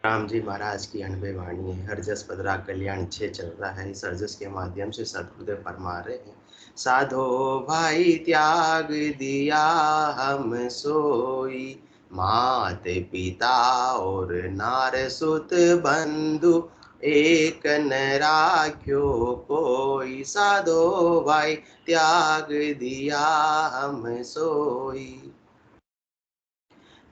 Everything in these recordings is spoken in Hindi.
राम जी महाराज की अनबे वाणी है। हर जस पदरा कल्याण छे चल रहा है। इस हरजस के माध्यम से सदगुरुदेव फरमा रहे हैं, साधो भाई त्याग दिया हम सोई, मात पिता और नार सुत बंधु एक न राख्यो कोई, साधो भाई त्याग दिया हम सोई।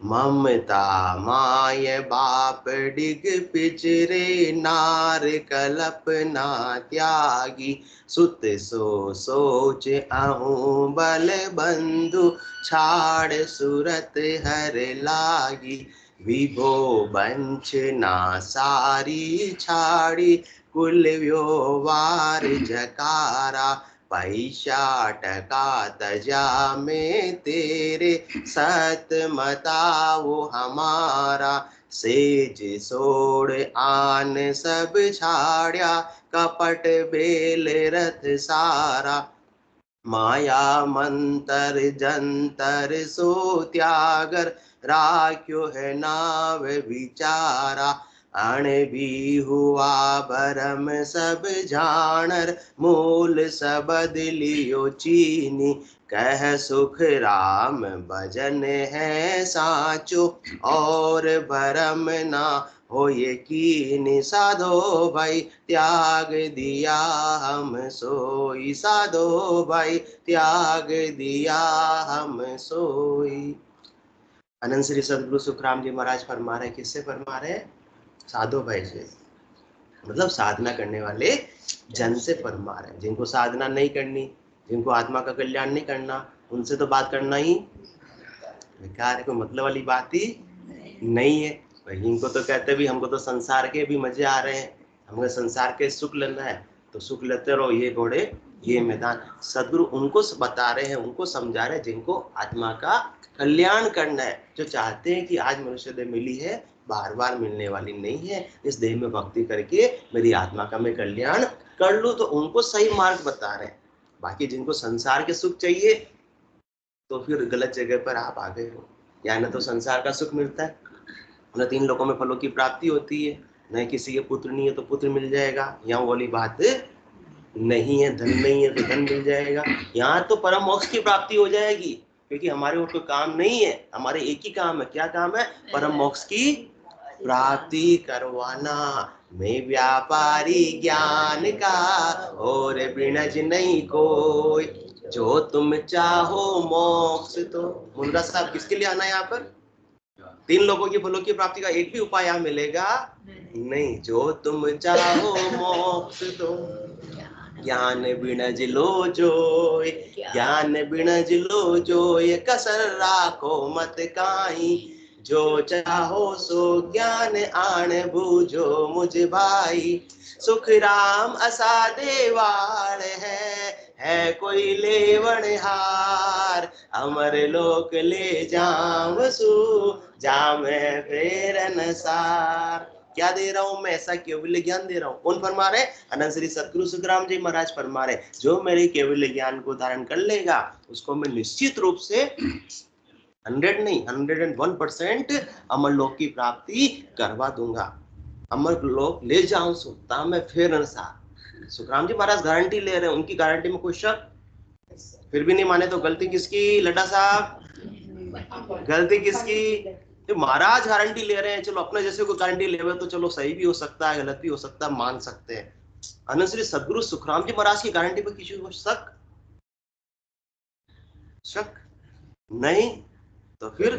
ममता माय बाप डिग पिचरे, नार कल्पना त्यागी, सुत सो सोच अहूँ बल बंधु, छाड़ सुरत हर लागी, विभो बंश ना सारी छाड़ी, कुल व्योवार जकारा, पैसा टका तजा में तेरे, सत मताओ हमारा, सेज सोड़ आन सब छाड़या, कपट बेल रथ सारा, माया मंतर जंतर सो त्यागर, राख्यो है नाव विचारा, अण भी हुआ भरम सब जानर, मूल सबद लियो चीनी, कह सुख राम भजन है साचो, और भरम ना हो ये कीनी, साधो भाई त्याग दिया हम सोई, साधो भाई त्याग दिया हम सोई। अनंत श्री सदगुरु सुखराम जी महाराज फरमा रहे, किससे फरमा रहे? साधो भाई से, मतलब साधना करने वाले जन से फरमा रहे हैं। जिनको साधना नहीं करनी, जिनको आत्मा का कल्याण नहीं करना, उनसे तो बात करना ही बेकार है, कोई मतलब वाली बात ही नहीं है। भाई इनको तो कहते भी हमको तो संसार के भी मजे आ रहे हैं, हमें संसार के सुख लेना है तो सुख लेते रहो, ये घोड़े ये मैदान। सदगुरु उनको बता रहे हैं, उनको समझा रहे हैं जिनको आत्मा का कल्याण करना है, जो चाहते हैं कि आज मनुष्य देह मिली है, बार बार मिलने वाली नहीं है, इस देह में भक्ति करके मेरी आत्मा का मैं कल्याण कर लूं, तो उनको सही मार्ग बता रहे हैं। बाकी जिनको संसार के सुख चाहिए तो फिर गलत जगह पर आप आ गए हो। या न तो संसार का सुख मिलता है, न तीन लोगों में फलों की प्राप्ति होती है, न किसी के पुत्र नहीं है तो पुत्र मिल जाएगा, यहाँ वाली बात नहीं है। धन नहीं है तो धन मिल जाएगा, यहाँ तो परम मोक्ष की प्राप्ति हो जाएगी, क्योंकि हमारे और कोई काम नहीं है, हमारे एक ही काम है। क्या काम है? परम मोक्ष की प्राप्ति करवाना। मैं व्यापारी ज्ञान का और बिनज नहीं कोई, जो तुम चाहो मोक्ष तो। मुंडा साहब किसके लिए आना है यहाँ पर? तीन लोगों की फलों की प्राप्ति का एक भी उपाय यहाँ मिलेगा नहीं। जो तुम चाहो मोक्ष तो, ज्ञान बिनज लो जोय, ज्ञान बिनज लो जोय, कसर राखो मत काई, जो चाहो सो ज्ञान आन बूझो मुझ भाई, सुख राम असा देवाल है कोई लेवण हार, अमर लोक ले जाम सु, जामे फेरन सार। क्या दे रहा हूं मैं? ऐसा केवल ज्ञान दे रहा हूं। कौन फरमा रहे? अनंत श्री सदगुरु सुखराम जी महाराज फरमा रहे, जो मेरे केवल ज्ञान को धारण कर लेगा उसको मैं निश्चित रूप से 100 नहीं 101% अमर लोक की प्राप्ति करवा दूंगा। अमर लोक ले जाऊं सुता मैं फिर अनुसार। सुखराम जी महाराज गारंटी ले रहे हैं, उनकी गारंटी में कोई शक? फिर भी नहीं माने तो गलती किसकी? लड्डा साहब गलती किसकी? तो महाराज गारंटी ले रहे हैं, चलो अपने जैसे कोई गारंटी ले रहे तो चलो सही भी हो सकता है, गलत भी हो सकता है, मान सकते हैं। अनंत श्री सदगुरु सुखराम जी महाराज की गारंटी पर किसी को शक नहीं, तो फिर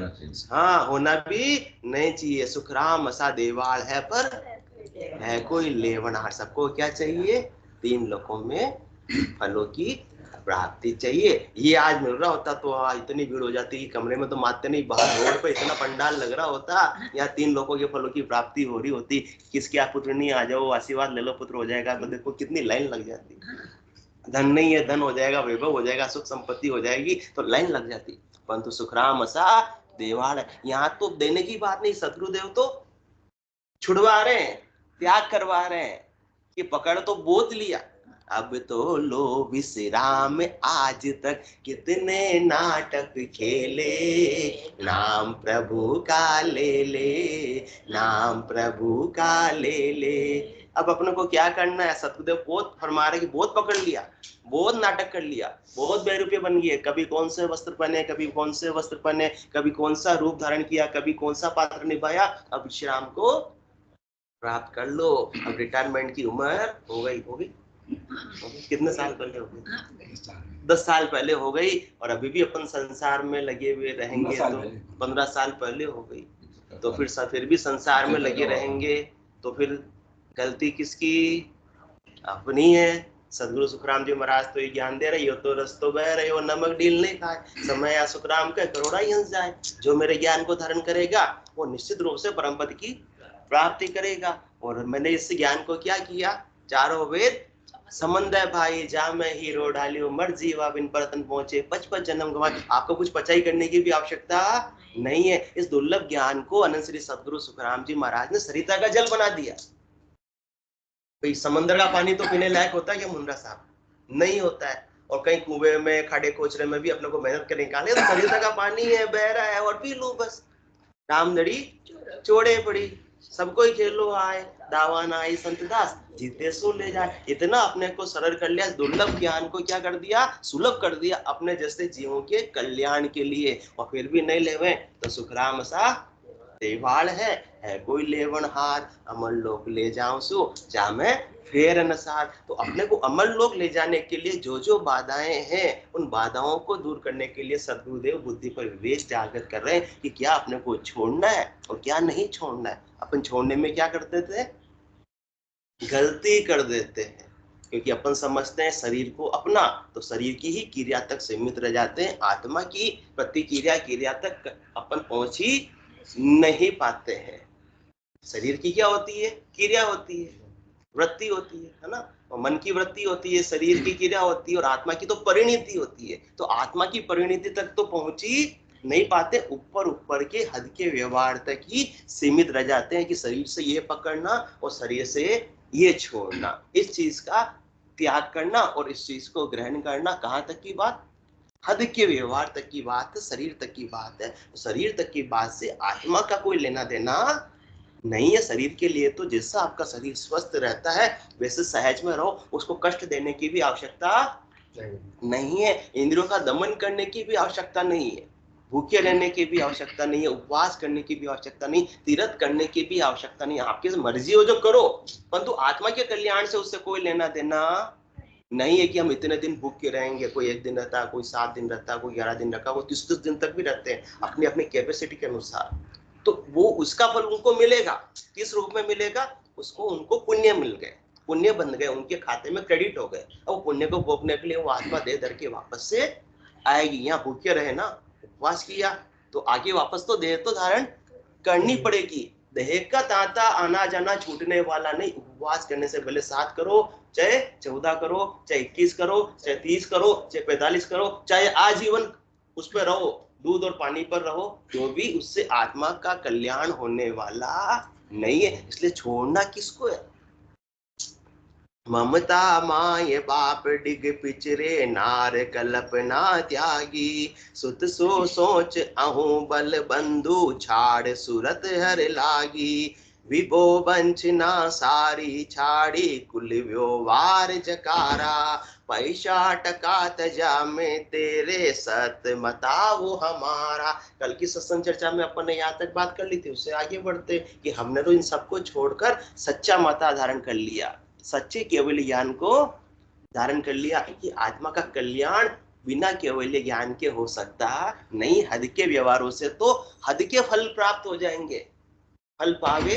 हाँ होना भी नहीं चाहिए। सुखराम ऐसा देवाल है पर है कोई लेवनार। सबको क्या चाहिए? तीन लोगों में फलों की प्राप्ति चाहिए। ये आज मिल रहा होता तो इतनी भीड़ हो जाती, कमरे में तो मारते नहीं, बाहर रोड पे इतना पंडाल लग रहा होता, यहाँ तीन लोगों के फलों की प्राप्ति हो रही होती। किसके आप पुत्र नहीं, आ जाओ आशीर्वाद ले लो, पुत्र हो जाएगा, तो देखो कितनी लाइन लग जाती। धन नहीं है, धन हो जाएगा, वैभव हो जाएगा, सुख संपत्ति हो जाएगी, तो लाइन लग जाती। परंतु सुखराम सा देवाल है, यहाँ तो देने की बात नहीं, सदगुरुदेव तो छुड़वा रहे हैं, त्याग करवा रहे हैं कि पकड़ तो बोध लिया, अब तो लो विश्राम, आज तक कितने नाटक खेले, नाम प्रभु का ले ले, नाम प्रभु का ले ले। अब अपने को क्या करना है? सतगुरुदेव बहुत फरमा रहे कि बहुत पकड़ लिया, बहुत नाटक कर लिया, बहुत बेरूपे बन गए, कभी कौन से वस्त्र पहने, कभी कौन से वस्त्र पहने, कभी कौन सा रूप धारण किया, कभी कौन सा पात्र निभाया। अब विश्राम को प्राप्त कर लो। अब रिटायरमेंट की उम्र हो गई, होगी कितने साल पहले हो गई? 10 साल पहले हो गई, और अभी भी अपन संसार में लगे हुए रहेंगे तो 15 साल पहले हो गई, तो फिर भी संसार में लगे रहेंगे तो फिर गलती किसकी? अपनी है। सदगुरु सुखराम जी महाराज तो ये ज्ञान दे रहे, यो तो रस्तो बह रहे हो, नमक ढील नहीं खाए, समय या सुखराम के करोड़ा ही हंस जाए। जो मेरे ज्ञान को धारण करेगा वो निश्चित रूप से परम पद की प्राप्ति करेगा। और मैंने इस ज्ञान को क्या किया? चारों वेद संबंध है भाई, जा मैं हीरो डालियो, मर जीवा बिन परतन पहुंचे, 55 जन्म गवाए। आपको कुछ पचाई करने की भी आवश्यकता नहीं है। इस दुर्लभ ज्ञान को अनंत श्री सदगुरु सुखराम जी महाराज ने सरिता का जल बना दिया। भाई समंदर का पानी तो पीने लायक होता है क्या मुंद्रा साहब? नहीं होता है। और कहीं कुएं में, खाड़े कोचरे में भी अपने को मेहनत कर निकाले तो सरिता का पानी है, बह रहा है, और पी लो बस। रामदड़ी चोड़े पड़ी, सबको ही खेलो आए, दावान आई संत दास, जीते सो ले जाए। इतना अपने को सरल कर लिया, दुर्लभ ज्ञान को क्या कर दिया? सुलभ कर दिया अपने जैसे जीवों के कल्याण के लिए। और फिर भी नहीं लेवे तो सुखराम सा देवाल है कोई लेवन हार, अमर लोग ले जाऊं सो जा मैं फेर नसार। तो अपने को अमर लोग ले जाने के लिए जो जो बाधाएं हैं, उन बाधाओं को दूर करने के लिए सदगुरुदेव बुद्धि पर विवेक जागृत कर रहे हैं कि क्या अपने को छोड़ना है और क्या नहीं छोड़ना है। अपन छोड़ने में क्या करते थे? गलती कर देते हैं, क्योंकि अपन समझते हैं शरीर को अपना, तो शरीर की ही क्रिया तक सीमित रह जाते हैं, आत्मा की क्रिया तक अपन पहुंच ही नहीं पाते हैं। शरीर की क्या होती है? क्रिया होती है, वृत्ति होती है ना? और मन की वृत्ति होती है, शरीर की क्रिया होती है, और आत्मा की तो परिणति होती है। तो आत्मा की परिणति तक तो पहुंच ही नहीं पाते, ऊपर के हद के व्यवहार तक ही सीमित रह जाते हैं कि शरीर से ये पकड़ना और शरीर से ये छोड़ना, इस चीज का त्याग करना और इस चीज को ग्रहण करना। कहाँ तक की बात? हद के व्यवहार तक की बात है, शरीर तक की बात है। शरीर तक की बात से आत्मा का कोई लेना देना नहीं है। शरीर के लिए तो जैसा आपका शरीर स्वस्थ रहता है वैसे सहज में रहो, उसको कष्ट देने की भी आवश्यकता नहीं है, इंद्रियों का दमन करने की भी आवश्यकता नहीं है, भूखे रहने की भी आवश्यकता नहीं है, उपवास करने की भी आवश्यकता नहीं, तीर्थ करने की भी आवश्यकता नहीं। आपकी मर्जी हो जो करो, परंतु आत्मा के कल्याण से उससे कोई लेना देना नहीं है कि हम इतने दिन भूखे रहेंगे। कोई 1 दिन रहता है, कोई 7 दिन रहता है, कोई 11 दिन रखा, वो 30 दिन तक भी रहते हैं अपनी अपनी कैपेसिटी के अनुसार। तो वो उसका फल उनको मिलेगा। किस रूप में मिलेगा? उसको उनको पुण्य मिल गए, पुण्य बन गए, उनके खाते में क्रेडिट हो गए। अब पुण्य को भोगने के लिए वो आत्मा दे दर के वापस से आएगी। यहाँ भूखे रहे ना, उपवास किया, तो आगे वापस तो देह तो धारण करनी पड़ेगी। देह का तांता आना जाना छूटने वाला नहीं। उपवास करने से पहले 7 करो, चाहे 14 करो, चाहे 21 करो, चाहे 30 करो, चाहे 45 करो, चाहे आजीवन उस पर रहो, दूध और पानी पर रहो, जो भी उससे आत्मा का कल्याण होने वाला नहीं है। इसलिए छोड़ना किसको है? ममता माय बाप डिग पिचरे, नार कल्पना त्यागी, सुत सो सोच अहूँ बल बंधु, छाड़ सुरत हर लागी, विभो वंचना सारी छाड़ी, कुल व्यवहार जकारा, पैसा टका तजा में तेरे, सत मता वो हमारा। कल की सत्संग चर्चा में अपन ने यहाँ तक बात कर ली थी, उससे आगे बढ़ते कि हमने तो इन सबको छोड़कर सच्चा मता धारण कर लिया, सच्चे केवल ज्ञान को धारण कर लिया कि आत्मा का कल्याण बिना केवल ज्ञान के हो सकता नहीं। हद के व्यवहारों से तो हद के फल प्राप्त हो जाएंगे। फल पावे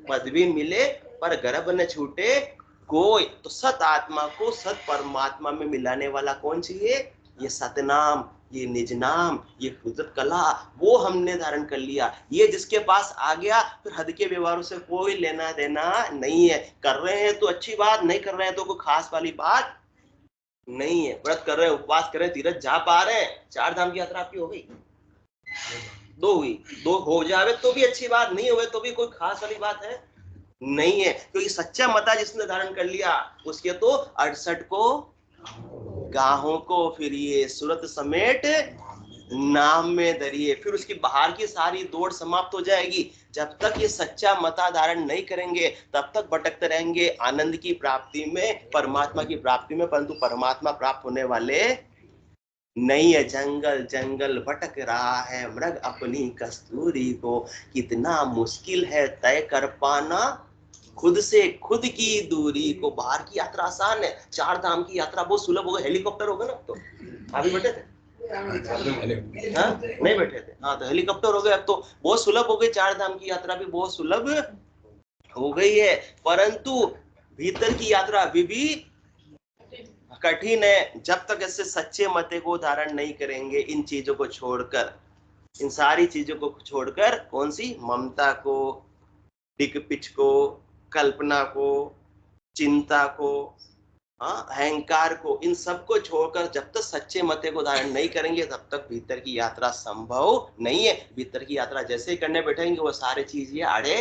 पदवी मिले पर गर्भ न छूटे कोई। तो सत आत्मा को सत परमात्मा में मिलाने वाला कौन चाहिए? ये सतनाम, ये निज नाम, ये कुदरत कला, वो हमने धारण कर लिया। ये जिसके पास आ गया फिर हद के व्यवहारों से कोई लेना देना नहीं है। कर रहे हैं तो अच्छी बात, नहीं कर रहे हैं तो कोई खास वाली बात नहीं है। व्रत कर रहे हैं, उपवास कर रहे हैं, तीर्थ जा पा रहे हैं, 4 धाम की यात्रा आपकी हो गई, 2 हुई, 2 हो जावे तो भी अच्छी बात, नहीं हुए तो भी कोई खास वाली बात है नहीं है, क्योंकि सच्चा मता जिसने धारण कर लिया उसके तो 68 को गाहों को फिर ये सूरत समेट नाम में धरिए, फिर उसकी बाहर की सारी दौड़ समाप्त हो जाएगी। जब तक ये सच्चा मता धारण नहीं करेंगे तब तक भटकते रहेंगे आनंद की प्राप्ति में, परमात्मा की प्राप्ति में, परंतु परमात्मा प्राप्त होने वाले नहीं है। जंगल जंगल भटक रहा है मृग अपनी कस्तूरी को, कितना मुश्किल है तय कर पाना खुद से खुद की दूरी को। बाहर की यात्रा आसान है, चार धाम की यात्रा बहुत सुलभ होगा, हेलीकॉप्टर होगा ना। तो अभी बैठे थे नहीं बैठे थे, हाँ तो हेलीकॉप्टर हो गए, अब तो बहुत सुलभ हो गई, चार धाम की यात्रा भी बहुत सुलभ हो गई है। परंतु भीतर की यात्रा अभी भी कठिन है। जब तक ऐसे सच्चे मते को धारण नहीं करेंगे, इन चीजों को छोड़कर, इन सारी चीजों को छोड़कर, कौन सी ममता को, डिग पिच को, कल्पना को, चिंता को, अहंकार को, इन सब को छोड़कर जब तक सच्चे मते को धारण नहीं करेंगे तब तक भीतर की यात्रा संभव नहीं है। भीतर की यात्रा जैसे ही करने बैठेंगे वो सारे चीज ये आड़े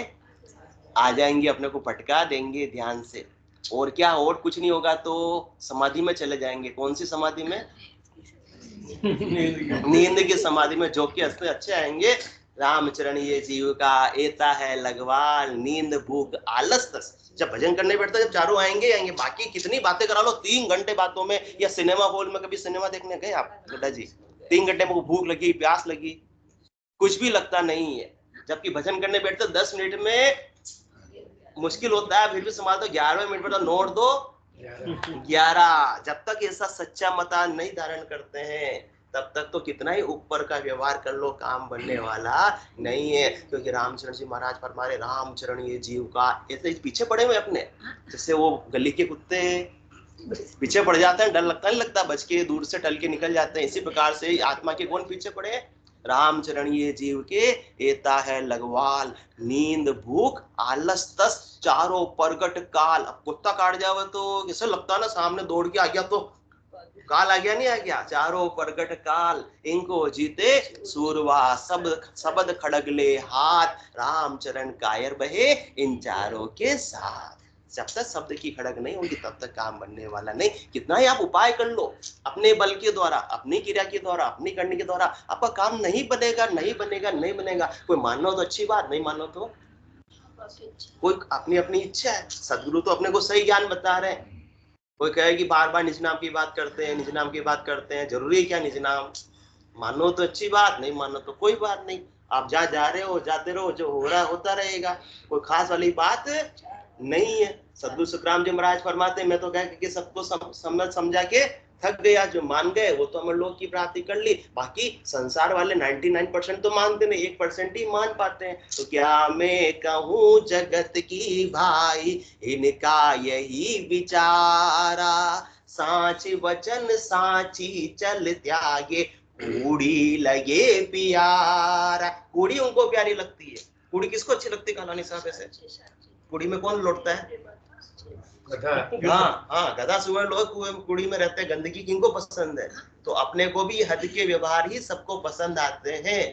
आ जाएंगे, अपने को भटका देंगे ध्यान से। और क्या, और कुछ नहीं होगा तो समाधि में चले जाएंगे। कौन सी समाधि में? नींद की समाधि में, जो कि अच्छे आएंगे। रामचरण ये जीव का एता है लगवाल, नींद भूख आलस तस। जब भजन करने बैठता जब चारों आएंगे आएंगे, बाकी कितनी बातें करा लो 3 घंटे बातों में। या सिनेमा हॉल में कभी सिनेमा देखने गए आप गड्ढा जी? 3 घंटे में भूख लगी, प्यास लगी, कुछ भी लगता नहीं है। जबकि भजन करने बैठते 10 मिनट में मुश्किल होता है, फिर भी संभाल दो। 11वें मिनट में तो नोट दो 11। जब तक ऐसा सच्चा मता नहीं धारण करते हैं तब तक तो कितना ही ऊपर का व्यवहार कर लो, काम बनने वाला नहीं है। क्योंकि रामचरण जी महाराज फरमा रहे, रामचरण ये जीव का, ऐसे पीछे पड़े हुए अपने, जैसे वो गली के कुत्ते पीछे पड़ जाते हैं, डर लगता नहीं लगता, बच के दूर से टल के निकल जाते हैं। इसी प्रकार से आत्मा के कौन पीछे पड़े? रामचरण ये जीव के एता है लगवाल, नींद भूख आलस तस चारों प्रगट काल। अब कुत्ता काट जावे तो कैसे लगता ना, सामने दौड़ के आ गया तो काल आ गया, नहीं आ गया? चारों प्रगट काल इनको जीते सूरवा, सब शब्द खड़ग ले हाथ, रामचरण कायर बहे इन चारों के साथ। जब तक शब्द की खड़ग नहीं होगी तब तक काम बनने वाला नहीं। कितना ही आप उपाय कर लो, अपने बल के द्वारा, अपनी क्रिया के द्वारा, अपनी करने के द्वारा आपका काम नहीं बनेगा, नहीं बनेगा, नहीं बनेगा। कोई मानो तो अच्छी बात, नहीं मानो तो कोई अपनी अपनी इच्छा है। सदगुरु तो अपने को सही ज्ञान बता रहे हैं। कोई कहे कि बार बार निज नाम की बात करते हैं, निज नाम की बात करते हैं, जरूरी है क्या निज नाम? मानो तो अच्छी बात, नहीं मानो तो कोई बात नहीं। आप जहाँ जा रहे हो जाते रहो, जो हो रहा है होता रहेगा, कोई खास वाली बात नहीं है। सदगुरु सुखराम जी महाराज फरमाते, मैं तो कह सबको समझ समझा के थक गया, जो मान गए वो तो अमर लोक की प्राप्ति कर ली। बाकी संसार वाले 99% तो मानते नहीं, 1% ही मान पाते हैं। तो क्या मैं कहूँ जगत की भाई, इनका यही विचारा, साच वचन साची चल त्यागे, कूड़ी लगे प्यारा। कूड़ी उनको प्यारी लगती है। कूड़ी किसको अच्छी लगती है कहानी साहब? ऐसे कुड़ी में कौन लौटता है? हाँ, गधा सुअर लोग कुड़ी में रहते हैं। गंदगी किनको पसंद है? तो अपने को भी हद के व्यवहार ही सबको पसंद आते हैं।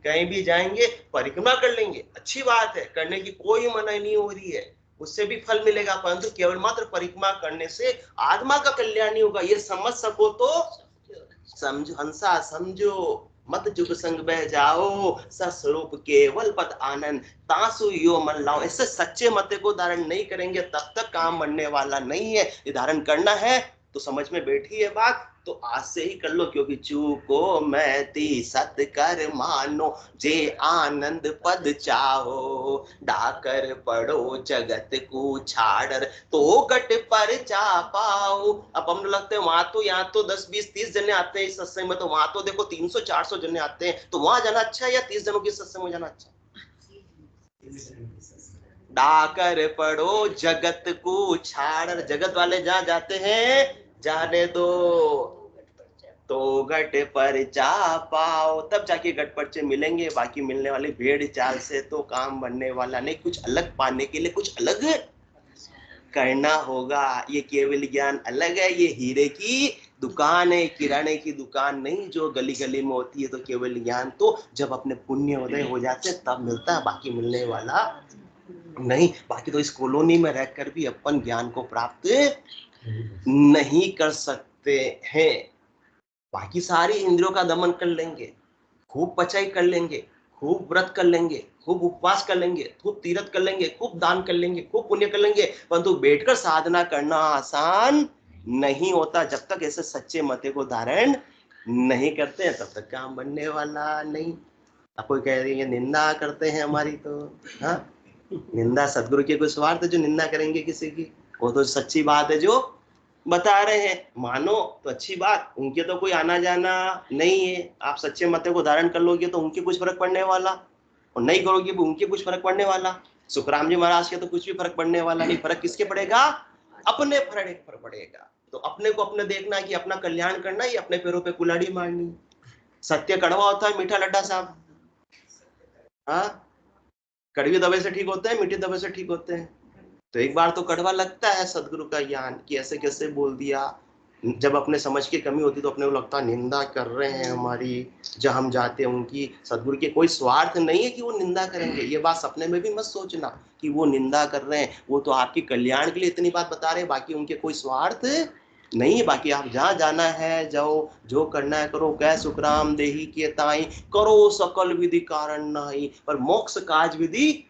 कहीं भी जाएंगे परिक्रमा कर लेंगे, अच्छी बात है, करने की कोई मनाही नहीं हो रही है, उससे भी फल मिलेगा। परंतु केवल मात्र परिक्रमा करने से आत्मा का कल्याण नहीं होगा। ये समझ सको तो समझो, हंसा समझो, मत जुग संग बह जाओ, सस्वरूप केवल पद आनंद, तासु यो मन लाओ। ऐसे सच्चे मते को धारण नहीं करेंगे तब तक काम बनने वाला नहीं है। ये धारण करना है तो समझ में बैठी है बात, तो आज से ही कर लो। क्योंकि चूको मैती सत कर मानो, जे आनंद पद चाहो, डाकर पड़ो जगत को छाड़र, तो गट पर जा पाओ। अब हम लगते हैं वहां तो, यहाँ तो 10 20 30 जने आते हैं इस सत्संग में, तो वहां तो देखो 300 400 जने आते हैं। तो वहां जाना अच्छा है या 30 जनों के सत्संग में जाना अच्छा? डाकर पड़ो जगत को छाड़र, जगत वाले जहां जाते हैं जाने दो, तो गट पर जा पाओ, तब जाके गट पर्चे मिलेंगे। बाकी मिलने वाली भेड़ चाल से तो काम बनने वाला नहीं। कुछ अलग पाने के लिए कुछ अलग करना होगा। ये केवल ज्ञान अलग है, ये हीरे की दुकान है, किराने की दुकान नहीं जो गली गली में होती है। तो केवल ज्ञान तो जब अपने पुण्य उदय हो जाते हैं तब मिलता है, बाकी मिलने वाला नहीं, बाकी तो इस कॉलोनी में रहकर भी अपन ज्ञान को प्राप्त नहीं कर सकते हैं। बाकी सारी इंद्रियों का दमन कर लेंगे, खूब पचाई कर लेंगे, खूब व्रत कर लेंगे, खूब उपवास कर लेंगे, खूब तीर्थ कर लेंगे, खूब दान कर लेंगे, खूब पुण्य कर लेंगे, परंतु बैठकर साधना करना आसान नहीं होता। जब तक ऐसे सच्चे मते को धारण नहीं करते हैं तब तक काम बनने वाला नहीं। अब कोई कह रही है निंदा करते हैं हमारी, तो हाँ, निंदा सदगुरु के कोई स्वार्थ जो निंदा करेंगे किसी की, वो तो सच्ची बात है जो बता रहे हैं, मानो तो अच्छी बात, उनके तो कोई आना जाना नहीं है। आप सच्चे मते को धारण कर लोगे तो उनके कुछ फर्क पड़ने वाला, और नहीं करोगे तो उनके कुछ फर्क पड़ने वाला। सुखराम जी महाराज के तो कुछ भी फर्क पड़ने वाला नहीं। फर्क किसके पड़ेगा? अपने फर्क पड़ेगा। तो अपने को अपने देखना है कि अपना कल्याण करना है, अपने पैरों पे कुल्हाड़ी मारनी। सत्य कड़वा होता है, मीठा लड्डा साहब। हाँ, कड़वी दवाई से ठीक होते हैं, मीठी दवाई से ठीक होते हैं। तो एक बार तो कड़वा लगता है सदगुरु का ज्ञान कि ऐसे कैसे बोल दिया। जब अपने समझ की कमी होती तो अपने को लगता है निंदा कर रहे हैं हमारी। जब हम जाते हैं उनकी, सदगुरु के कोई स्वार्थ नहीं है कि वो निंदा करेंगे। ये बात सपने में भी मत सोचना कि वो निंदा कर रहे हैं, वो तो आपकी कल्याण के लिए इतनी बात बता रहे हैं, बाकी उनके कोई स्वार्थ नहीं है। बाकी आप जहाँ जाना है जाओ, जो करना है करो। कह सुखराम देही के ताई, करो सकल विधि कारण नहीं, पर मोक्ष काज विधि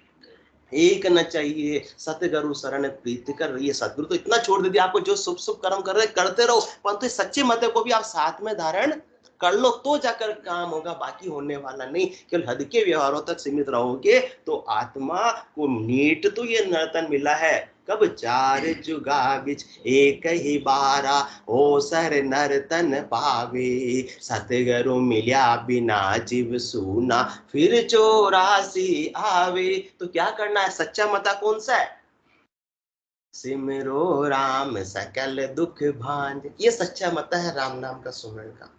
एक न चाहिए। सतगुरु शरण प्रीति कर रही है। सतगुरु तो इतना छोड़ देती, आपको जो शुभ शुभ कर्म कर रहे करते रहो, परंतु सच्चे मत को भी आप साथ में धारण कर लो तो जाकर काम होगा, बाकी होने वाला नहीं। केवल हद के व्यवहारों तक सीमित रहोगे तो आत्मा को नीट तो ये नर्तन मिला है, कब चार जुगा बिच एक ही बारा, ओ सर नर्तन पावे। सतगुरु मिल्या बिना जीव सूना, फिर 84 आवे। तो क्या करना है? सच्चा मता कौन सा है? सिमरो राम सकल दुख भांज, ये सच्चा मता है राम नाम का सुमरण का।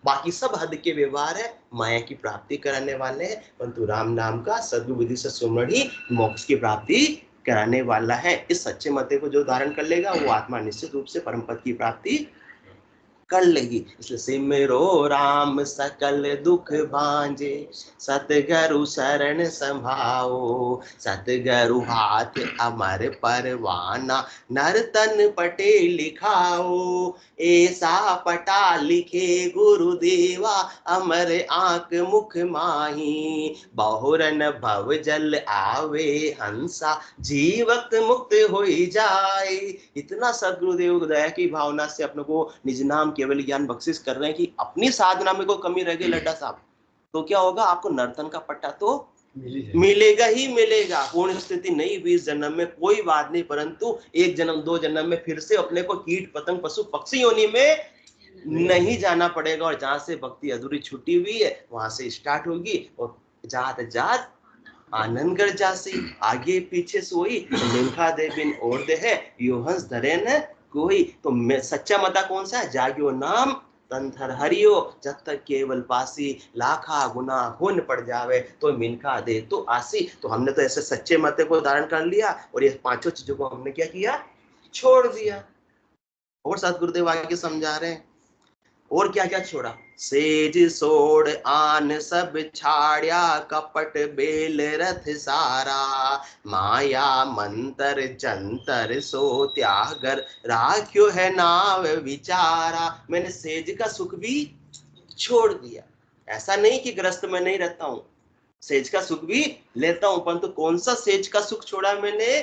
बाकी सब हद के व्यवहार है, माया की प्राप्ति कराने वाले हैं, परंतु राम नाम का सद्विधि से सुमरण ही मोक्ष की प्राप्ति कराने वाला है। इस सच्चे मते को जो धारण कर लेगा वो आत्मा निश्चित रूप से परम पद की प्राप्ति कर लेगी। इसलिए सिमरो राम सकल दुख भांजे, सतगुरु शरण संभाओ। सतगुरु हाथ अमर परवाना, नर्तन पटे लिखाओ। ऐसा पटा लिखे गुरुदेवा, अमर आंख मुख माही। बहुरन भव जल आवे हंसा, जीवत मुक्त हो जाए। इतना सदगुरुदेव दया की भावना से अपने को निज नाम केवल ज्ञान बख्शिश कर रहे हैं कि अपनी साधना में कोई कमी रह गई लड्डा साहब, तो क्या होगा? आपको नर्तन का पट्टा तो मिलेगा ही मिलेगा। पूर्ण स्थिति नहीं 20 जन्म में कोई बात नहीं, परंतु एक जन्म 2 जन्म में फिर से अपने को कीट पतंग पशु पक्षी योनि में नहीं जाना पड़ेगा। और जहां से भक्ति अधूरी छुट्टी हुई है वहां से स्टार्ट होगी, और जात जात आनंद कर जासी। आगे पीछे सोई, लिखा दे बिन और दे है, यो हंस धरे न कोई। तो मैं सच्चा मता कौन सा है? जाग्यो नाम तंथर हरियो, जब तक केवल पासी। लाखा गुना हुन पड़ जावे, तो मिनखा दे तो आसी। तो हमने तो ऐसे सच्चे मते को धारण कर लिया, और ये पांचों चीजों को हमने क्या किया? छोड़ दिया। और सतगुरुदेव आगे समझा रहे हैं, और क्या क्या छोड़ा? सेज सोड़ आन सब छाड़िया, कपट बेल रथ सारा। माया मंतर जंतर सो त्यागर, राख्यो है नाव विचारा। मैंने सेज का सुख भी छोड़ दिया। ऐसा नहीं कि ग्रस्त में नहीं रहता हूं, सेज का सुख भी लेता हूं, परंतु कौन सा सेज का सुख छोड़ा मैंने?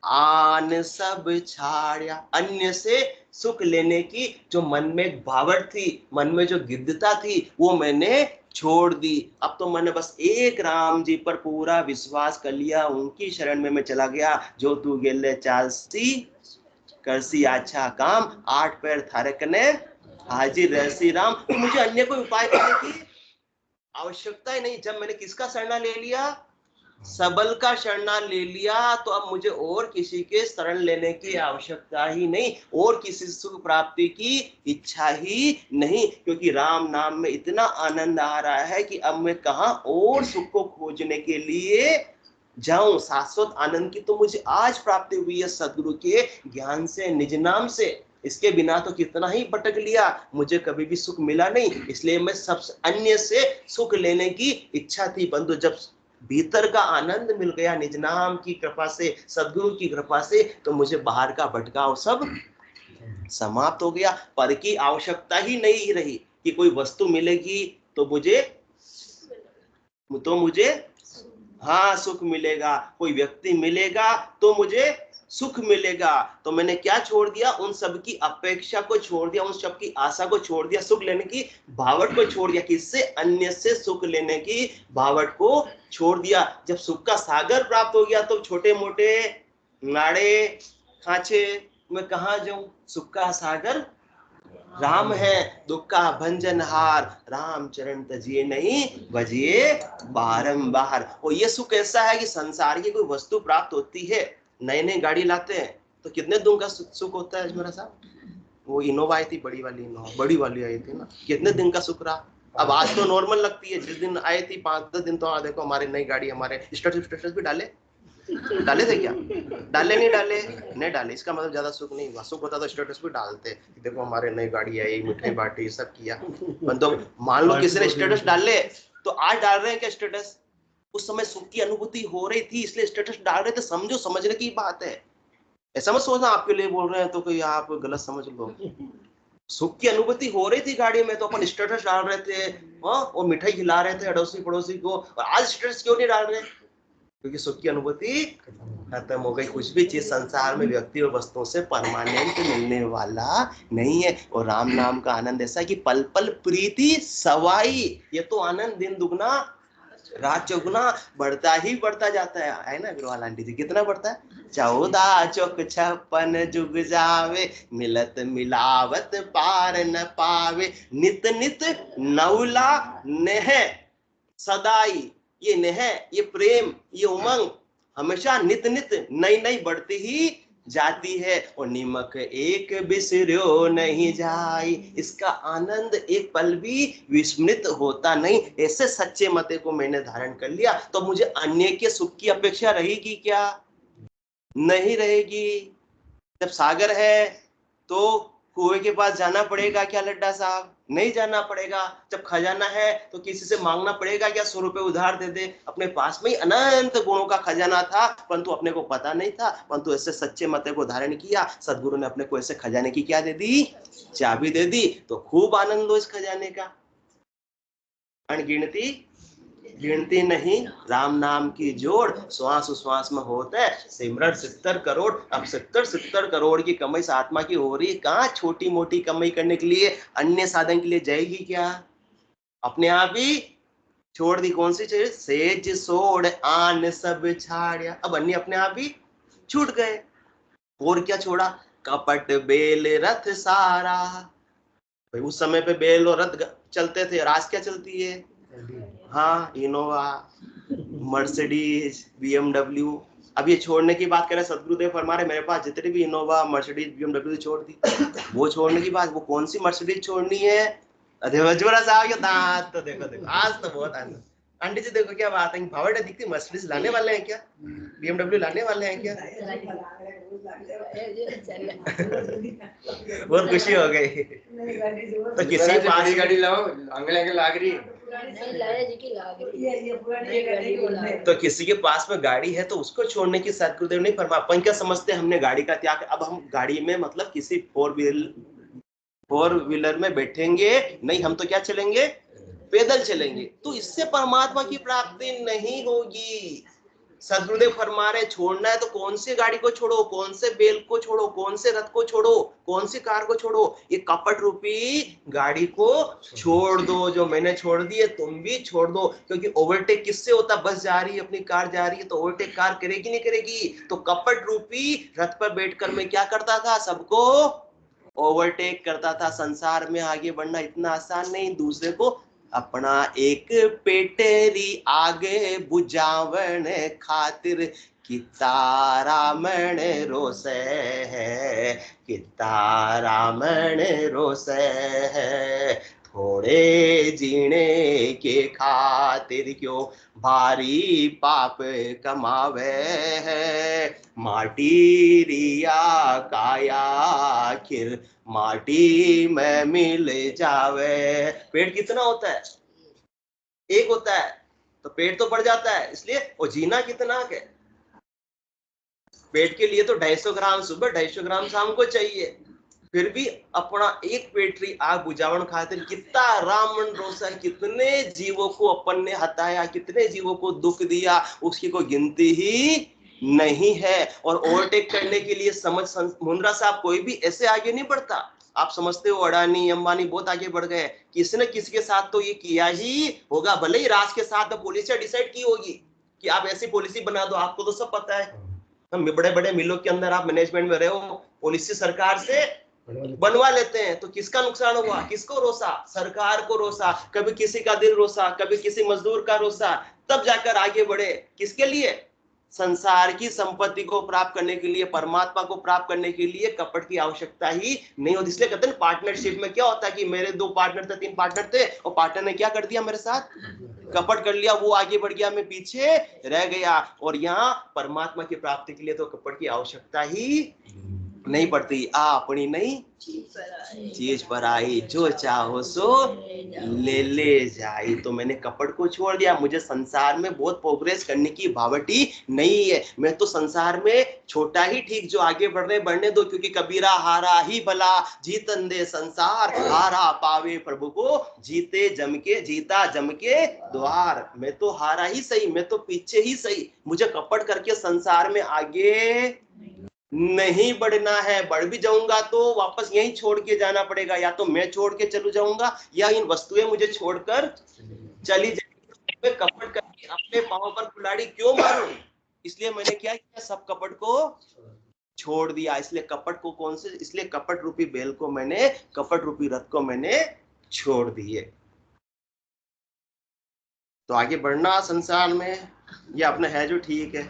आन सब छाड़िया, अन्य से सुख लेने की जो मन में भावट थी, मन में जो गिद्धता थी, वो मैंने छोड़ दी। अब तो मैंने बस एक राम जी पर पूरा विश्वास कर लिया, उनकी शरण में मैं चला गया। जो तू गेले चालसी करसी अच्छा काम, 8 पैर थारकने हाजिर रहसी राम। तो मुझे अन्य कोई उपाय करने की आवश्यकता ही नहीं। जब मैंने किसका शरणा ले लिया? सबल का शरणा ले लिया, तो अब मुझे और किसी के शरण लेने की आवश्यकता ही नहीं, और किसी सुख प्राप्ति की इच्छा ही नहीं, क्योंकि राम नाम में इतना आनंद आ रहा है कि अब मैं कहां और सुख को खोजने के लिए जाऊं। शाश्वत आनंद की तो मुझे आज प्राप्ति हुई है सदगुरु के ज्ञान से, निज नाम से। इसके बिना तो कितना ही भटक लिया, मुझे कभी भी सुख मिला नहीं। इसलिए मैं सब अन्य से सुख लेने की इच्छा थी, परंतु जब भीतर का आनंद मिल गया निज नाम की कृपा से, सदगुरु की कृपा से, तो मुझे बाहर का भटकाव सब समाप्त हो गया। पर की आवश्यकता ही नहीं रही कि कोई वस्तु मिलेगी तो मुझे हाँ सुख मिलेगा, कोई व्यक्ति मिलेगा तो मुझे सुख मिलेगा। तो मैंने क्या छोड़ दिया? उन सब की अपेक्षा को छोड़ दिया, उन सब की आशा को छोड़ दिया, सुख लेने की भावट को छोड़ दिया। किससे? अन्य से सुख लेने की भावट को छोड़ दिया। जब सुख का सागर प्राप्त हो गया तो छोटे मोटे नाड़े खांचे में कहा जाऊं? सुख का सागर राम है, दुख का भंजनहार, राम चरण तजिए नहीं भजिए बारंबार। और ये सुख ऐसा है कि संसार की कोई वस्तु प्राप्त होती है, नई नई गाड़ी लाते हैं तो कितने दिन का सुख होता है मेरा साहब? वो इनोवा आई थी, बड़ी वाली आई थी ना, कितने दिन का सुख रहा। अब आज तो नॉर्मल लगती है, जिस दिन आई थी 5-10 दिन तो देखो हमारी नई गाड़ी, हमारे स्टेटस भी डाले थे क्या? नहीं डाले। इसका मतलब ज्यादा सुख नहीं हुआ। सुख होता तो स्टेटस भी डालते, देखो हमारे नई गाड़ी आई, मिठाई बांटी, सब किया। तो मान लो किसी ने स्टेटस डाले तो आज डाल रहे हैं क्या स्टेटस? उस समय सुख की अनुभूति हो रही थी इसलिए स्टेटस डाल रहे थे। समझो, समझने की बात है। ऐसा मत सोचना आपके लिए बोल रहे हैं तो कोई आप गलत समझ लो। सुख की अनुभूति हो रही थी गाड़ी में तो अपन स्टेटस डाल रहे थे, और मिठाई खिला रहे थे अड़ोसी पड़ोसी को। और आज स्टेटस क्यों नहीं डाल रहे? क्योंकि सुख की अनुभूति खत्म हो गई। कुछ भी चीज संसार में व्यक्ति और वस्तुओं से परमानेंट मिलने वाला नहीं है। और राम नाम का आनंद ऐसा है कि पल पल प्रीति सवाई। ये तो आनंद दिन दुगना रात चौगुना बढ़ता ही बढ़ता जाता है ना अग्रवाल आंटी जी? कितना बढ़ता है? 14 चौक 56 जुग जावे, मिलत मिलावत पार न पावे, नित नित नौला नेह सदाई। ये नेह, ये प्रेम, ये उमंग हमेशा नित नित नई नई बढ़ती ही जाती है। और निमक एक बिसर्यो नहीं जाई, इसका आनंद एक पल भी विस्मृत होता नहीं। ऐसे सच्चे मते को मैंने धारण कर लिया तो मुझे अन्य के सुख की अपेक्षा रहेगी क्या? नहीं रहेगी। जब सागर है तो कुएं के पास जाना पड़ेगा क्या लड्डा साहब? नहीं जाना पड़ेगा। जब खजाना है तो किसी से मांगना पड़ेगा क्या 100 रुपए उधार दे दे? अपने पास में ही अनंत गुणों का खजाना था, परंतु अपने को पता नहीं था। परंतु ऐसे सच्चे मते को धारण किया, सदगुरु ने अपने को ऐसे खजाने की क्या दे दी? चाबी दे दी। तो खूब आनंद लो इस खजाने का। अनगिनती गिनती नहीं राम नाम की जोड़, श्वास उश्वास में होता है सिमरन 70 करोड़। अब 70 करोड़ की कमाई इस आत्मा की हो रही है। कहाँ छोटी मोटी कमाई करने के लिए, अन्य साधन के लिए जाएगी क्या? अपने आप ही छोड़ दी। कौन सी चीज? सेज सोड़ आन सब छाड़िया। अब अन्य अपने आप ही छूट गए। और क्या छोड़ा? कपट बेल रथ सारा। भाई उस समय पे बेल और रथ चलते थे, आज क्या चलती है? हाँ, इनोवा, मर्सिडीज, BMW। अब ये छोड़ने की बात करें, सदगुरुदेव फरमा रहे मेरे पास जितनी भी इनोवा, मर्सिडीज, BMW छोड़ दी। वो छोड़ने की बात, वो कौन सी मर्सिडीज छोड़नी है? अजूरा साहब के दांत तो देखो आज तो बहुत आनंद। आंटी जी देखो क्या बात है, भावड़ा दिखती। मर्सिडीज लाने वाले हैं क्या? BMW लाने वाले हैं क्या? बहुत खुशी हो गई। तो किसी के पास गाड़ी लाओ, अंगल लाग रही। तो किसी के पास में गाड़ी है तो उसको छोड़ने की सदगुरुदेव नहीं फरमा। अपन क्या समझते हैं हमने गाड़ी का त्याग, अब हम गाड़ी में मतलब किसी फोर व्हीलर में बैठेंगे नहीं, हम तो क्या चलेंगे? पैदल चलेंगे। तो इससे परमात्मा की प्राप्ति नहीं होगी। सदगुरुदेव फरमा रहे छोड़ना है तो कौन सी गाड़ी को छोड़ो, कौन से बेल को छोड़ो, कौन से रथ को छोड़ो, कौन सी कार को छोड़ो? ये कपट रूपी गाड़ी को छोड़ दो। जो मैंने छोड़ दी है तुम भी छोड़ दो। क्योंकि ओवरटेक किससे होता? बस जा रही है, अपनी कार जा रही है तो ओवरटेक कार करेगी नहीं करेगी? तो कपट रूपी रथ पर बैठकर मैं क्या करता था? सबको ओवरटेक करता था। संसार में आगे बढ़ना इतना आसान नहीं। दूसरे को अपना एक पेटेरी आगे बुझावन खातिर किता रामण रोसे है, किता रामण रोसे है। थोड़े जीने के खातिर क्यों भारी पाप कमावे है। माटी रिया काया आखिर माटी में मिल जावे। पेट कितना होता है? एक होता है। तो पेट तो बढ़ जाता है। इसलिए वो जीना कितना है, पेट के लिए तो 250 ग्राम सुबह 250 ग्राम शाम को चाहिए। फिर भी अपना एक पेटरी आग बुझावन खातिर कितना रावण रोषा, कितने जीवों को अपन ने हटाया, कितने जीवों को दुख दिया, उसकी कोई गिनती ही नहीं है। और ओवरटेक करने के लिए समझ मुंद्रा साहब कोई भी ऐसे आगे नहीं बढ़ता। आप समझते हो अडानी अंबानी बहुत आगे बढ़ गए, किसी न किसी के साथ तो ये किया ही होगा, भले ही राज के साथ पुलिस डिसाइड की होगी कि आप ऐसी पॉलिसी बना दो। आपको तो सब पता है, हम बड़े बड़े मिलों के अंदर आप मैनेजमेंट में रहे हो, पॉलिसी सरकार से बनवा लेते हैं, तो किसका नुकसान हुआ, किसको रोसा, सरकार को रोसा, कभी किसी का दिल रोसा, कभी किसी मजदूर का रोसा, तब जाकर आगे बढ़े। किसके लिए, संसार की संपत्ति को प्राप्त करने के लिए, परमात्मा को प्राप्त करने के लिए कपट की आवश्यकता ही नहीं होती। इसलिए कहते हैं पार्टनरशिप में क्या होता है कि मेरे 2 पार्टनर थे, 3 पार्टनर थे, और पार्टनर ने क्या कर दिया, मेरे साथ कपट कर लिया, वो आगे बढ़ गया, मैं पीछे रह गया। और यहाँ परमात्मा की प्राप्ति के लिए तो कपट की आवश्यकता ही नहीं पड़ती। अपनी नहीं चीज पर आई, जो चाहो सो ले जाई। तो मैंने कपट को छोड़ दिया, मुझे संसार में बहुत प्रोग्रेस करने की भावटी नहीं है। मैं तो संसार में छोटा ही ठीक, जो आगे बढ़ने दो, क्योंकि कबीरा हारा ही भला, जीतन दे संसार, हारा पावे प्रभु को, जीता जम के द्वार। मैं तो हारा ही सही, मैं तो पीछे ही सही, मुझे कपट करके संसार में आगे नहीं बढ़ना है। बढ़ भी जाऊंगा तो वापस यहीं छोड़ के जाना पड़ेगा, या तो मैं छोड़ के चलू जाऊंगा या इन वस्तुएं मुझे छोड़कर चली जाएगी। मैं कपट करके अपने पांव पर कुल्हाड़ी क्यों मारूं, इसलिए मैंने क्या किया, सब कपट को छोड़ दिया। इसलिए कपट को कौन से, इसलिए कपट रूपी बैल को मैंने, कपट रूपी रथ को मैंने छोड़ दिए। तो आगे बढ़ना संसार में, ये अपना है जो ठीक है,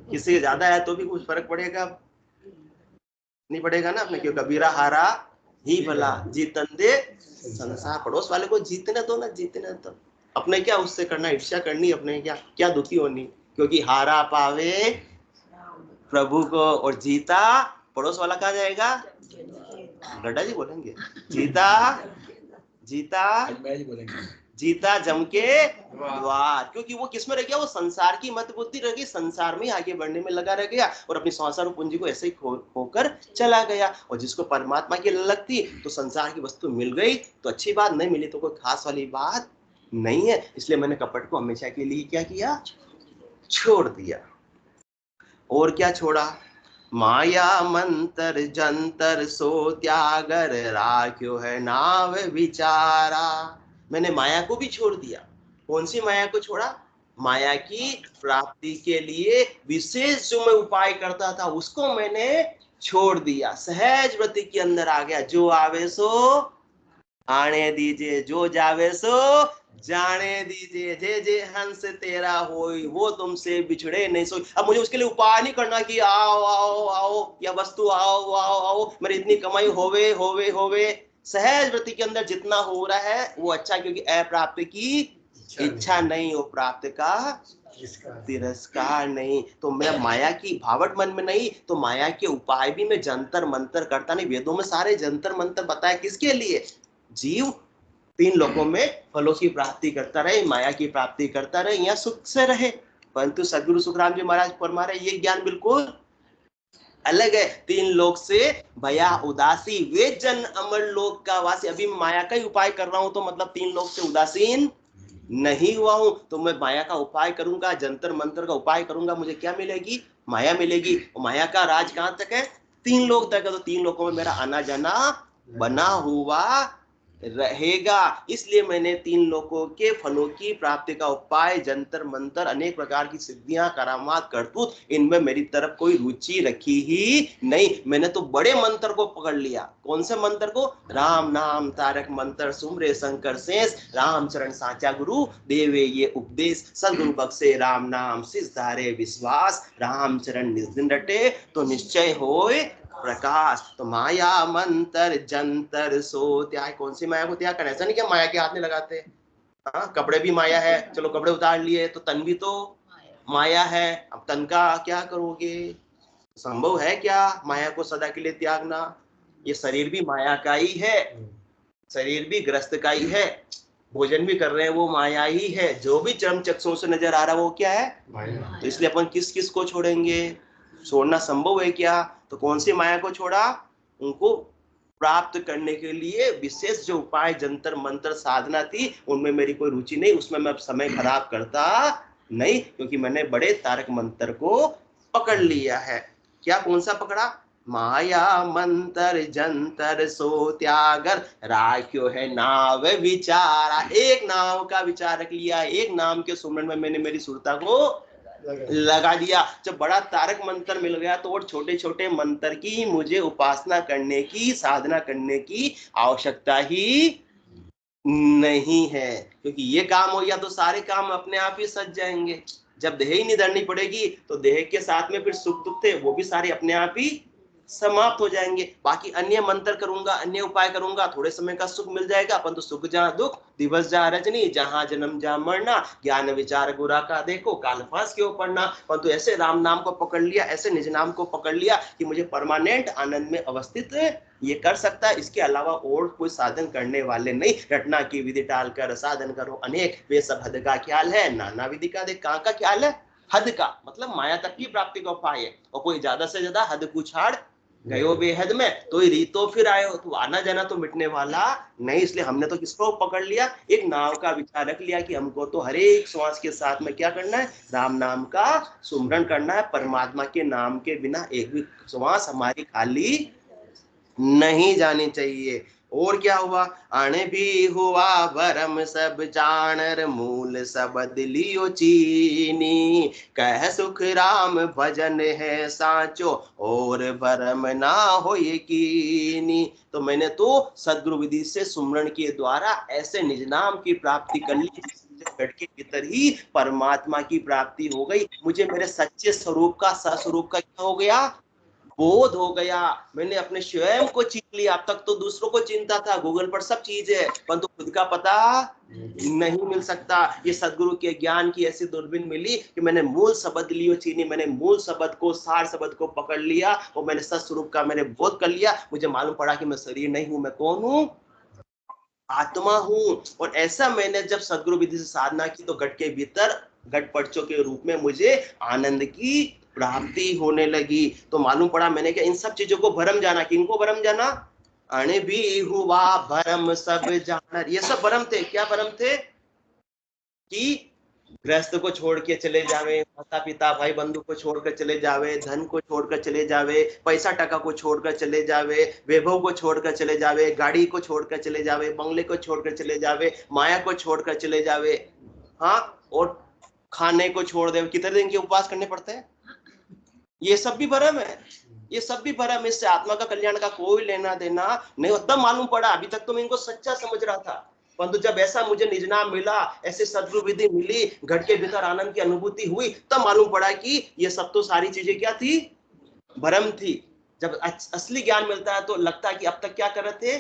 किसी ज्यादा है तो भी कुछ फर्क पड़ेगा नहीं पड़ेगा ना अपने, क्यों कबीरा हारा ही भला, जीतन दे संसार। पड़ोस वाले को जीतने दो ना, जीतने तो अपने क्या उससे करना, ईर्ष्या करनी, अपने क्या दुखी होनी, क्योंकि हारा पावे प्रभु को और जीता पड़ोस वाला कहा जाएगा, गड्ढा जी बोलेंगे, जीता जम के द्वार। क्योंकि वो किसमें रह गया, वो संसार की मत बुद्धि रह गई, संसार में आगे बढ़ने में लगा रह गया, और अपनी संसार पूंजी को ऐसे ही खोकर चला गया। और जिसको परमात्मा की ललक थी, तो संसार की वस्तु मिल गई तो अच्छी बात, नहीं मिली तो कोई खास वाली बात नहीं है। इसलिए मैंने कपट को हमेशा के लिए क्या किया, छोड़ दिया। और क्या छोड़ा, माया मंतर जंतर सो त्यागर राख्यो है नाव विचारा। मैंने माया को भी छोड़ दिया। कौन सी माया को छोड़ा, माया की प्राप्ति के लिए विशेष जो मैं उपाय करता था उसको मैंने छोड़ दिया, सहज व्रति के अंदर आ गया। जो आवे सो आने दीजिए, जो जावे सो जाने दीजिए, जे जे हंस तेरा होई वो तुमसे बिछड़े नहीं सोई। अब मुझे उसके लिए उपाय नहीं करना कि आओ आओ आओ, या वस्तु आओ आओ आओ, मेरी इतनी कमाई होवे होवे होवे। सहज व्रति के अंदर जितना हो रहा है वो अच्छा, क्योंकि अप्राप्त की इच्छा नहीं, वो प्राप्त का तिरस्कार नहीं। तो मैं माया की भावट मन में नहीं, तो माया के उपाय भी मैं जंतर मंतर करता नहीं। वेदों में सारे जंतर मंतर बताए किसके लिए, जीव 3 लोकों में फलों की प्राप्ति करता रहे, माया की प्राप्ति करता रहे, या सुख से रहे। परंतु सदगुरु सुखराम जी महाराज फरमा रहे ये ज्ञान बिल्कुल अलग है। 3 लोक से भया उदासी, वे जन अमर लोक का वासी। अभी माया का ही उपाय कर रहा हूं, तो मतलब 3 लोक से उदासीन नहीं हुआ हूं। तो मैं माया का उपाय करूंगा, जंतर मंत्र का उपाय करूंगा, मुझे क्या मिलेगी, माया मिलेगी। माया का राज कहां तक है, 3 लोक तक है। तो 3 लोकों में मेरा आना जाना बना हुआ रहेगा। इसलिए मैंने 3 लोकों के फलों की प्राप्ति का उपाय, जंतर मंतर, अनेक प्रकार की सिद्धियां, करामात, करतूत, इनमें मेरी तरफ कोई रुचि रखी ही नहीं। मैंने तो बड़े मंत्र को पकड़ लिया। कौन से मंत्र को, राम नाम तारक मंत्र सुमरे शंकर शेष, राम चरण साचा गुरु देवे ये उपदेश, सदगुरु बख्शे राम नाम सिद्धारे विश्वास, राम चरण निज दिन रटे तो निश्चय होए प्रकाश। तो माया मंत्र जंतर सो त्याग। कौन सी माया को त्याग करना, ऐसा नहीं कि माया के हाथ में लगाते। हाँ, कपड़े भी माया है, चलो कपड़े उतार लिए, तो तन भी तो माया है। अब तन का क्या करोगे, संभव है क्या माया को सदा के लिए त्यागना। ये शरीर भी माया का ही है, शरीर भी ग्रस्त का ही है। भोजन भी कर रहे हैं वो माया ही है, जो भी चर्म चक्षुओं से नजर आ रहा है वो क्या है, माया। तो इसलिए अपन किस किस को छोड़ेंगे, छोड़ना संभव है क्या? तो कौन सी माया को छोड़ा? उनको प्राप्त करने के लिए विशेष जो उपाय जंतर मंत्र साधना थी उनमें मेरी कोई रुचि नहीं, उसमें मैं समय खराब करता नहीं, क्योंकि मैंने बड़े तारक मंत्र को पकड़ लिया है। क्या कौन सा पकड़ा? माया मंत्र जंतर सो त्यागर राख्यो है नाव विचारा। एक नाव का विचार रख लिया, एक नाम के सुमरन में मैंने मेरी सुरता को लगा दिया। जब बड़ा तारक मंत्र मिल गया तो और छोटे छोटे मंत्र की मुझे उपासना करने की, साधना करने की आवश्यकता ही नहीं है, क्योंकि ये काम हो गया तो सारे काम अपने आप ही सज जाएंगे। जब देह ही नहीं धरनी पड़ेगी तो देह के साथ में फिर सुख दुख थे वो भी सारे अपने आप ही समाप्त हो जाएंगे। बाकी अन्य मंत्र करूंगा, अन्य उपाय करूंगा, थोड़े समय का सुख मिल जाएगा, अपन तो सुख जहाँ दुख दिवस जहाँ रजनी, जहाँ जन्म जहाँ मरना, ज्ञान विचार गुरा का देखो काल फांस क्यों पड़ना। परंतु ऐसे राम नाम को पकड़ लिया, ऐसे निज नाम को पकड़ लिया कि मुझे परमानेंट आनंद में अवस्थित ये कर सकता है, इसके अलावा और कोई साधन करने वाले नहीं। रटना की विधि टाल कर साधन करो अनेक, वे सब हद का ख्याल है, नाना विधि का देख। कहाँ का ख्याल है? हद का, मतलब माया तक की प्राप्ति का उपाय है। और कोई ज्यादा से ज्यादा हद कुछाड़ गयो बेहद में, तो ही रीतो फिर आयो, तो आना जाना तो मिटने वाला नहीं। इसलिए हमने तो किसको पकड़ लिया? एक नाव का विचार रख लिया कि हमको तो हर एक श्वास के साथ में क्या करना है? राम नाम का सुमरन करना है। परमात्मा के नाम के बिना एक भी श्वास हमारी खाली नहीं जानी चाहिए। और क्या हुआ? अण भी हुआ भरम सब जानर, मूल सबद लियो चीनी, कह सुख राम भजन है साचो, और भरम ना हो यकीनी। तो मैंने तो सदगुरु विधि से सुमरण के द्वारा ऐसे निज नाम की प्राप्ति कर ली, घट के भीतर ही परमात्मा की प्राप्ति हो गई। मुझे मेरे सच्चे स्वरूप का, सस्वरूप का क्या हो गया? बोध हो गया। मैंने अपने स्वयं को चीन लिया। अब तक तो दूसरों को चिंता था, गूगल पर सब चीज है, परंतु खुद का पता नहीं मिल सकता। ये सदगुरु के ज्ञान की ऐसी दूरबीन मिली कि मैंने मूल शब्द लियो चीनी, मैंने मूल शब्द को, सार शब्द को पकड़ लिया और मैंने सत्स्वरूप का मैंने बोध कर लिया। मुझे मालूम पड़ा कि मैं शरीर नहीं हूं, मैं कौन हूं? आत्मा हूं। और ऐसा मैंने जब सदगुरु विधि से साधना की तो घट के भीतर घट पटचों के रूप में मुझे आनंद की प्राप्ति होने लगी। तो मालूम पड़ा मैंने क्या इन सब चीजों को भरम जाना। किनको भरम जाना? अण भी हुआ भरम सब जाना। ये सब भरम थे। क्या भरम थे? कि गृहस्थ को छोड़ के चले जावे, माता पिता भाई बंधु को छोड़कर चले जावे, धन को छोड़कर चले जावे, पैसा टका को छोड़कर चले जावे, वैभव को छोड़कर चले जावे, गाड़ी को छोड़कर चले जावे, बंगले को छोड़कर चले जावे, माया को छोड़कर चले जावे। हाँ, और खाने को छोड़ दे। कितने दिन के उपवास करने पड़ते हैं? ये सब भी भरम है, ये सब भी भरम। इससे आत्मा का कल्याण का कोई लेना देना नहीं। तब मालूम पड़ा, अभी तक तो मैं इनको सच्चा समझ रहा था, परंतु जब ऐसा मुझे निज नाम मिला, ऐसे सदगुरु विधि मिली, घट के भीतर आनंद की अनुभूति हुई, तब मालूम पड़ा कि ये सब तो सारी चीजें क्या थी? भरम थी। जब असली ज्ञान मिलता है तो लगता है कि अब तक क्या कर रहे थे?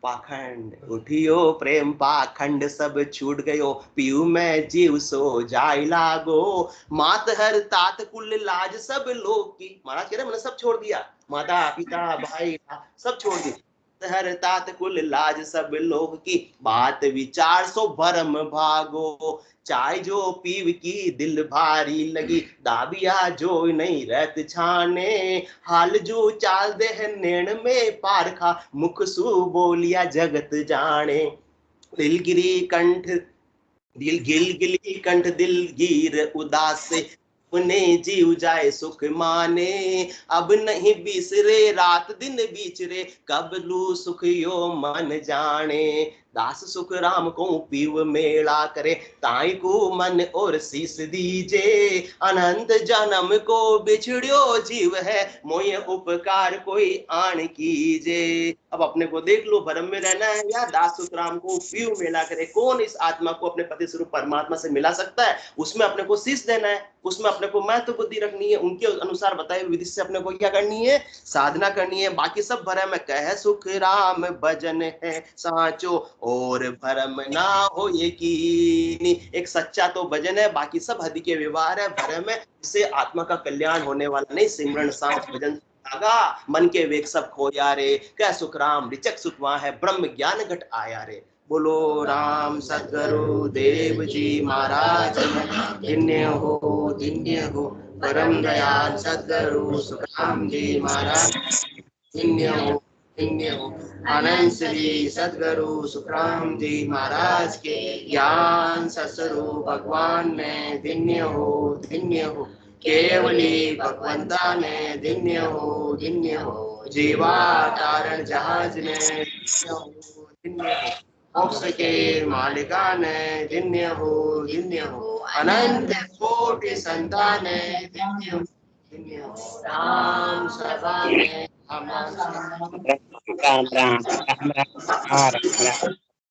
पाखंड उठियो प्रेम पाखंड सब छूट गयो, पीऊ में जीव सो जाय लागो, मात हर तात कुल लाज सब लोग की। महाराज कह रहे मैंने सब छोड़ दिया, माता पिता भाई सब छोड़ दी। हर तात कुल लाज सब लोग की, बात विचार सो भरम भागो, चाय जो पीव की दिल भारी लगी, दाबिया जो नहीं रहत छाने, हाल जो चाल दे नैण में पारखा, मुख सु बोलिया जगत जाने। दिल गिरी कंठ दिल गिल गिली कंठ दिल गिर उदास से, अपने जीव जाए सुख माने, अब नहीं बिसरे रात दिन बिचरे, कब लू सुख यो मन जाने, दास सुख राम को पीव मेला करे, ताई को मन और शीस दीजे, अनंत जन्म को बिछड़ियो जीव है, मोय उपकार कोई आन कीजे। अब अपने को देख लो, भरम में रहना है या दास सुख राम को पीव मेला करे। कौन इस आत्मा को अपने पति स्वरूप परमात्मा से मिला सकता है? उसमें अपने को शीश देना है, उसमें अपने को महत्व बुद्धि रखनी है, उनके अनुसार बताए विधि से अपने को क्या करनी है? साधना करनी है। बाकी सब भरम है। कह सुख राम भजन है साचो, और भरम ना हो यकीनी। एक सच्चा तो भजन है, बाकी सब हद के व्यवहार है, भरम है। इससे आत्मा का कल्याण होने वाला नहीं। सिमरन सांस भजन मन के वेग सब खोया रे, कह सुख राम रिचक सुख वहां है, ब्रह्म ज्ञान घट आया रे। बोलो राम सद्गुरु देव जी महाराज धन्य हो परम दयाल सद्गुरु सुखराम जी महाराज धन्य हो आनंद श्री सद्गुरु सुखराम जी महाराज के ज्ञान सत्स्वरूप भगवान ने धन्य हो केवली भगवंता ने धन्य हो जीवा तारण जहाज ने धन्य हो मोक्ष के मालिका ने धन्य हो अनंत कोटि संतान ने धन्य हो राम सभा में राम राम राम राम राम राम